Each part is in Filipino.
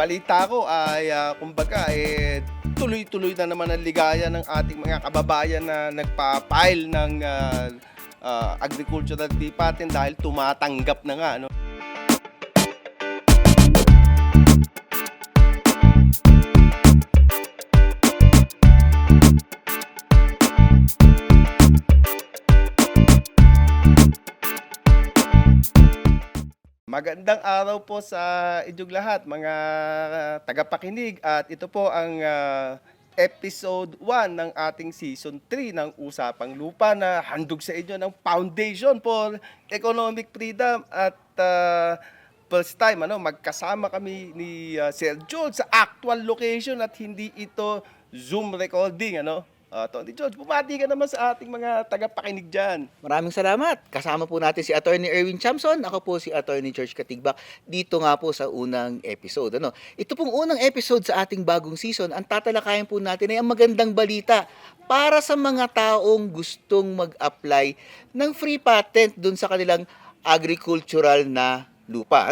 balita ko ay kumbaga tuloy-tuloy na naman ang ligaya ng ating mga kababayan na nagpa-file ng agricultural fee patent dahil tumatanggap na nga, no? Magandang araw po sa inyong lahat, mga tagapakinig. At ito po ang episode 1 ng ating season 3 ng Usapang Lupa na handog sa inyo ng Foundation for Economic Freedom. At first time, magkasama kami ni Sir George sa actual location at hindi ito Zoom recording. Tony George, bumati ka naman sa ating mga tagapakinig dyan. Maraming salamat. Kasama po natin si Attorney Erwin Chamson. Ako po si Attorney George Katigbak. Dito nga po sa unang episode. Ito pong unang episode sa ating bagong season. Ang tatalakayan po natin ay ang magandang balita para sa mga taong gustong mag-apply ng free patent dun sa kanilang agricultural na lupa.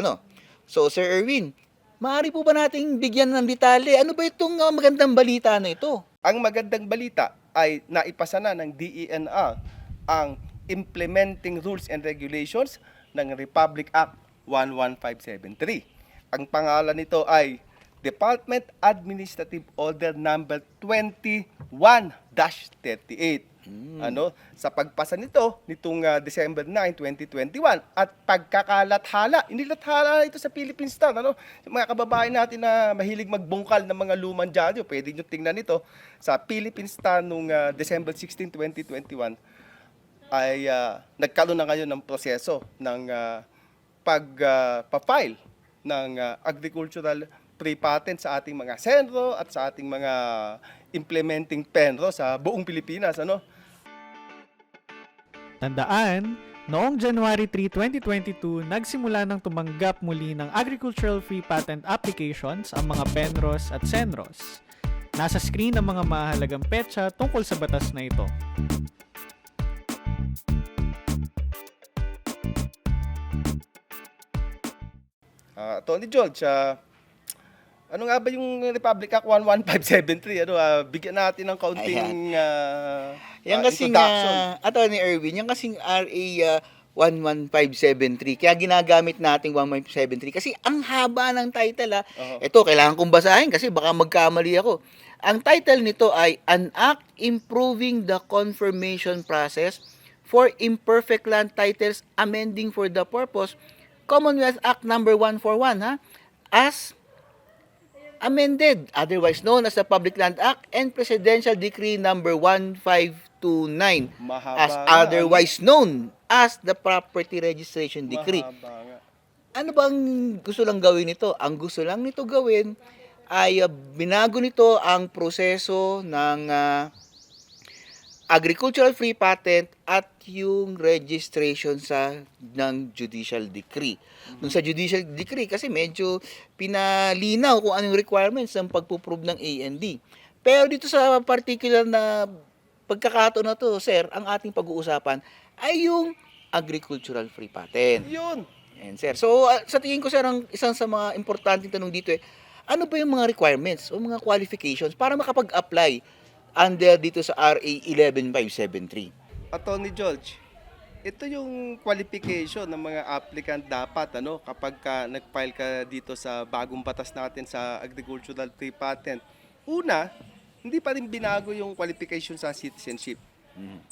So, Sir Erwin, maaari po ba nating bigyan ng detalye? Ano ba itong magandang balita na ito? Ang magandang balita ay naipasa na ng DENR ang Implementing Rules and Regulations ng Republic Act 11573. Ang pangalan nito ay Department Administrative Order Number 21-38. Sa pagpasa nitong December 9, 2021 at pagkakalathala, inilathala ito sa Philippine Star. Yung mga kababayan natin na mahilig magbungkal ng mga lumang dyaryo, pwede nyo tingnan ito sa Philippine Star noong December 16, 2021 ay nagkaroon na ngayon ng proseso ng pagpa-file ng agricultural free patent sa ating mga senro at sa ating mga implementing penro sa buong Pilipinas. Tandaan, noong January 3, 2022, nagsimula ng tumanggap muli ng Agricultural Free Patent Applications ang mga penros at senros. Nasa screen ang mga mahalagang petsa tungkol sa batas na ito. Tony George, ano nga ba yung Republic Act 11573? Bigyan natin ng kaunting Yan kasing, Attorney Erwin, yan kasing RA 11573. Kaya ginagamit natin 11573 kasi ang haba ng title. Ito, kailangan kong basahin kasi baka magkamali ako. Ang title nito ay An Act Improving the Confirmation Process for Imperfect Land Titles Amending for the Purpose Commonwealth Act number 141, as amended, otherwise known as the Public Land Act, and Presidential Decree number 1529, as otherwise known as the Property Registration Decree. Ano bang gusto lang gawin nito? Ang gusto lang nito gawin ay binago nito ang proseso ng agricultural free patent at yung registration ng judicial decree. Nung sa judicial decree kasi medyo pinalinaw kung anong requirements ng pagpuprove ng A&D. Pero dito sa particular na pagkakataon na to, sir, ang ating pag-uusapan ay yung agricultural free patent. Yun. And sir, so sa tingin ko sir, ang isang sa mga importanteng tanong dito ano ba yung mga requirements o mga qualifications para makapag-apply under dito sa RA 11573? Attorney George, ito yung qualification ng mga applicant dapat kapag nag-file ka dito sa bagong batas natin sa agricultural free patent. Una, hindi pa rin binago yung qualification sa citizenship.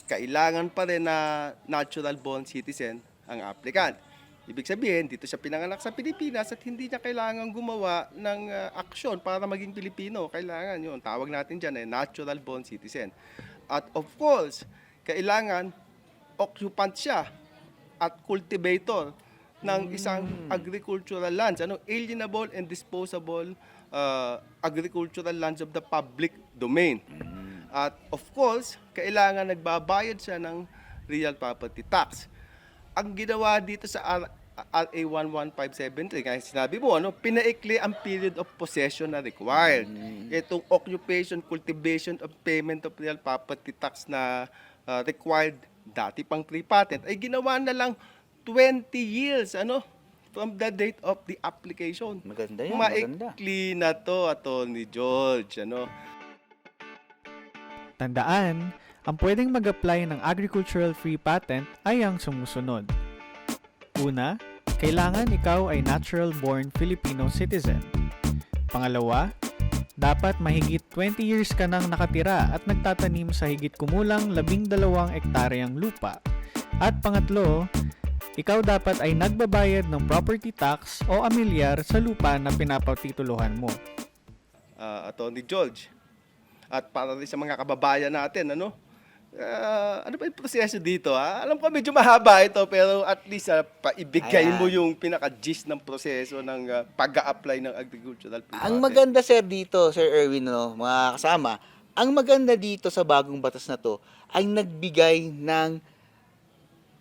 Kailangan pa rin na natural born citizen ang applicant. Ibig sabihin, dito siya pinanganak sa Pilipinas at hindi niya kailangan gumawa ng aksyon para maging Pilipino. Kailangan yun. Tawag natin dyan natural born citizen. At of course, kailangan occupant siya at cultivator ng isang agricultural lands. Alienable and disposable agricultural lands of the public domain. At of course, kailangan nagbabayad siya ng real property tax. Ang ginawa dito sa RA 11573, kaya sinabi mo, pinaikli ang period of possession na required. Itong occupation, cultivation of payment of real property tax na required dati pang free patent, ay ginawa na lang 20 years, from the date of the application. Maganda yan, maganda. Maikli na to, Atty. George, ano? Tandaan, ang pwedeng mag-apply ng agricultural free patent ay ang sumusunod. Una, kailangan ikaw ay natural-born Filipino citizen. Pangalawa, dapat mahigit 20 years ka nang nakatira at nagtatanim sa higit kumulang 12 ektaryang lupa. At pangatlo, ikaw dapat ay nagbabayad ng property tax o amilyar sa lupa na pinapatituluhan mo. Atty. George. At para rin sa mga kababayan natin, ano? Ano ba yung proseso dito, ha? Alam ko medyo mahaba ito, pero at least paibigay mo yung pinaka-gist ng proseso ng pag-a-apply ng agricultural free Ang patent. maganda sir dito, Sir Erwin, no, mga kasama, ang maganda dito sa bagong batas na to ay nagbigay ng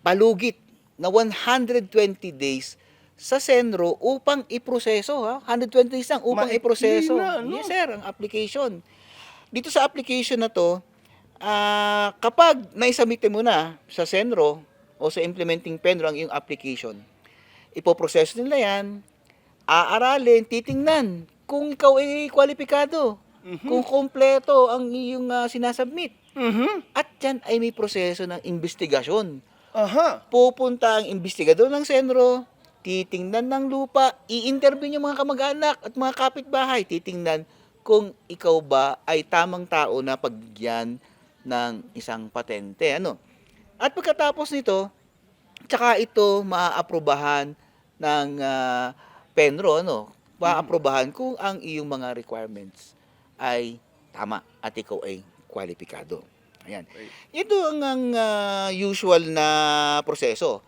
palugit na 120 days sa Senro upang iproseso, ha? 120 days lang upang Maikli iproseso. na, no? Yes sir, ang application. Dito sa application na to, kapag naisubmit mo na sa Senro o sa implementing Penro ang iyong application, ipoproseso nila yan, aaralin, titingnan kung ikaw ay kwalipikado, kung kompleto ang iyong sinasubmit. At yan ay may proseso ng investigasyon. Aha. Pupunta ang investigador ng Senro, titingnan ng lupa, i-interview yung mga kamag-anak at mga kapitbahay, titingnan kung ikaw ba ay tamang tao na pagbigyan ng isang patente. Ano? At pagkatapos nito, tsaka ito maaaprobahan ng Penro, ano? Maaaprobahan kung ang iyong mga requirements ay tama at ikaw ay kwalipikado. Ayan. Ito ang usual na proseso.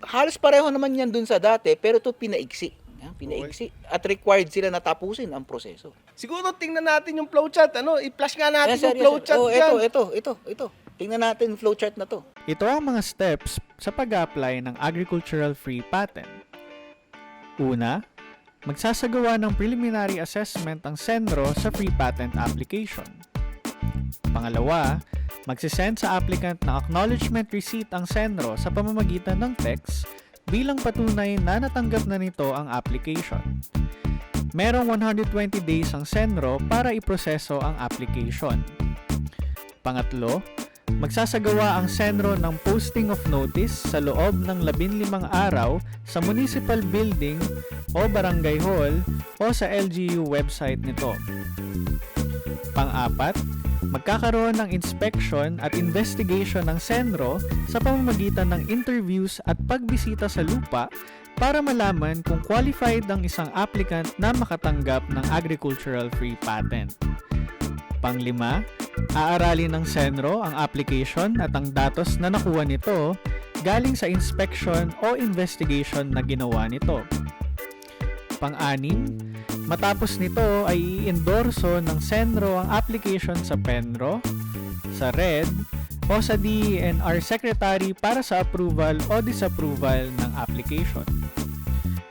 Halos pareho naman yan dun sa dati, pero ito pinaigsi. Pinaigsi. At required sila na tapusin ang proseso. Siguro tingnan natin yung flowchart, ano? I-flash nga natin Yes, sir, yung yes, sir. flowchart dyan. Ito. Tingnan natin yung flowchart na to. Ito ang mga steps sa pag-apply ng agricultural free patent. Una, magsasagawa ng preliminary assessment ang Senro sa free patent application. Pangalawa, magsisend sa applicant ng acknowledgement receipt ang Senro sa pamamagitan ng text bilang patunay na natanggap na nito ang application. Merong 120 days ang Senro para iproseso ang application. Pangatlo, magsasagawa ang Senro ng posting of notice sa loob ng 15 araw sa municipal building o barangay hall o sa LGU website nito. Pang-apat, magkakaroon ng inspection at investigation ng Senro sa pamamagitan ng interviews at pagbisita sa lupa para malaman kung qualified ang isang applicant na makatanggap ng agricultural free patent. Panglima, aaralin ng Senro ang application at ang datos na nakuha nito galing sa inspection o investigation na ginawa nito. Pang-anim, matapos nito ay i-endorso ng Senro ang application sa Penro, sa RED, o sa DENR Secretary para sa approval o disapproval ng application.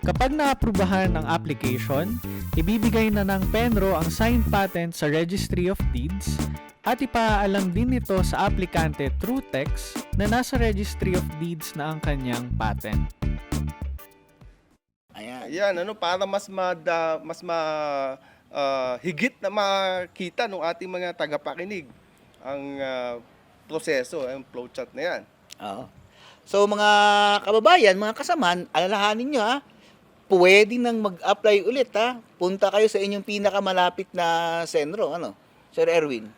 Kapag naaprubahan ang application, ibibigay na ng Penro ang signed patent sa Registry of Deeds at ipaalam din nito sa aplikante through text na nasa Registry of Deeds na ang kanyang patent. Ayan, ano, para higit na makita ng ating mga tagapakinig ang proseso, ang flowchart na yan. Oo. So mga kababayan, mga kasamaan, alalahanin nyo ha, pwede nang mag-apply ulit ha. Punta kayo sa inyong pinakamalapit na Senro, ano? Sir Erwin.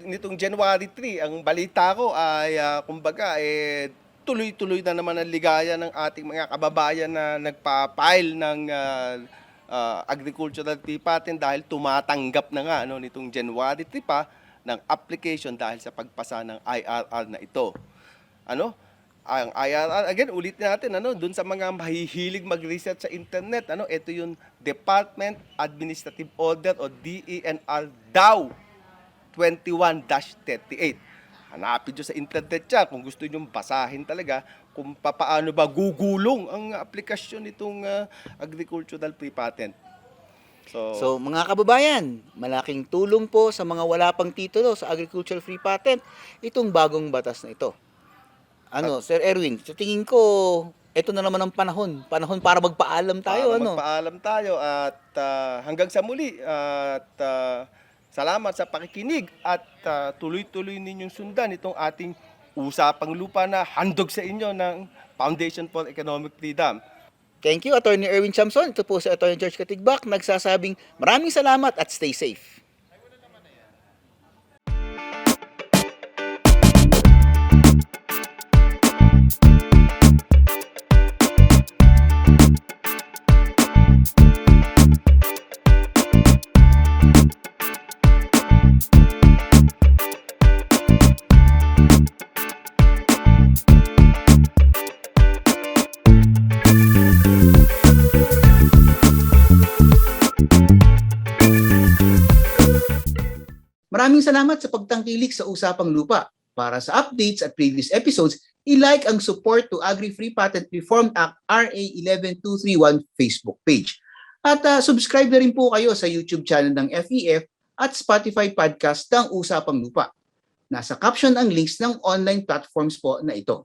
Nitong January 3, ang balita ko ay kumbaga tuloy-tuloy na naman ang ligaya ng ating mga kababayan na nagpa-file ng agricultural free patent dahil tumatanggap na nga nitong January 3 pa ng application dahil sa pagpasa ng IRR na ito. Ang IRR, again, ulitin natin, dun sa mga mahihilig mag-research sa internet, ito yung Department Administrative Order o DENR DAO 21-38. Hanapin nyo sa internet siya kung gusto nyo basahin talaga kung paano ba gugulong ang aplikasyon nitong agricultural free patent. So mga kababayan, malaking tulong po sa mga wala pang titulo sa agricultural free patent itong bagong batas na ito. Sir Erwin, sa tingin ko ito na naman ang panahon para magpaalam tayo, ano? Magpaalam tayo at hanggang sa muli at salamat sa pakikinig at tuloy-tuloy ninyong sundan itong ating usapang lupa na handog sa inyo ng Foundation for Economic Freedom. Thank you, Attorney Erwin Chamson. Ito po si Attorney George Katigbak, nagsasabing maraming salamat at stay safe. Maraming salamat sa pagtangkilik sa Usapang Lupa. Para sa updates at previous episodes, i-like ang Support to Agri-Free Patent Reform Act RA 11231 Facebook page. At subscribe na rin po kayo sa YouTube channel ng FEF at Spotify podcast ng Usapang Lupa. Nasa caption ang links ng online platforms po na ito.